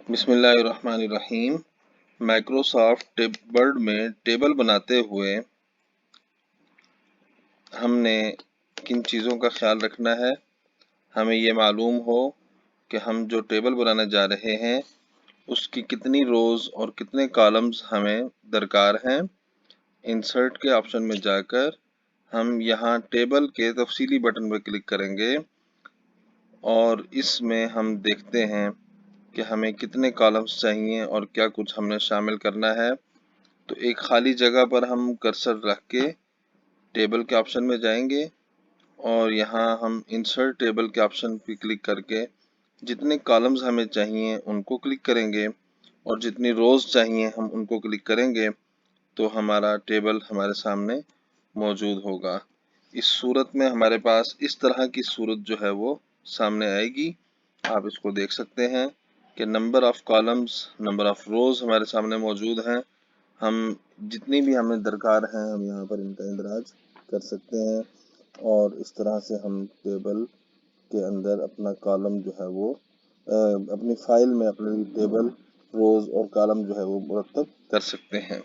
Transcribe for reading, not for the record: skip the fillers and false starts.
بسم اللہ الرحمن الرحیم۔ مائکروسافٹ ورڈ میں ٹیبل بناتے ہوئے ہم نے کن چیزوں کا خیال رکھنا ہے؟ ہمیں یہ معلوم ہو کہ ہم جو ٹیبل بنانے جا رہے ہیں اس کی کتنی روز اور کتنے کالمز ہمیں درکار ہیں۔ انسرٹ کے آپشن میں جا کر ہم یہاں ٹیبل کے تفصیلی بٹن پر کلک کریں گے اور اس میں ہم دیکھتے ہیں کہ ہمیں کتنے کالمز چاہیے اور کیا کچھ ہم نے شامل کرنا ہے۔ تو ایک خالی جگہ پر ہم کرسر رکھ کے ٹیبل کے آپشن میں جائیں گے اور یہاں ہم انسرٹ ٹیبل کے آپشن پہ کلک کر کے جتنے کالمز ہمیں چاہیے ان کو کلک کریں گے اور جتنی روز چاہیے ہم ان کو کلک کریں گے تو ہمارا ٹیبل ہمارے سامنے موجود ہوگا۔ اس صورت میں ہمارے پاس اس طرح کی صورت جو ہے وہ سامنے آئے گی۔ آپ اس کو دیکھ سکتے ہیں کہ number of columns, number of rows ہمارے سامنے موجود ہیں۔ ہم جتنی بھی ہمیں درکار ہیں ہم یہاں پر ان کا اندراج کر سکتے ہیں اور اس طرح سے ہم ٹیبل کے اندر اپنا کالم جو ہے وہ اپنی فائل میں اپنی ٹیبل، روز اور کالم جو ہے وہ مرتب کر سکتے ہیں۔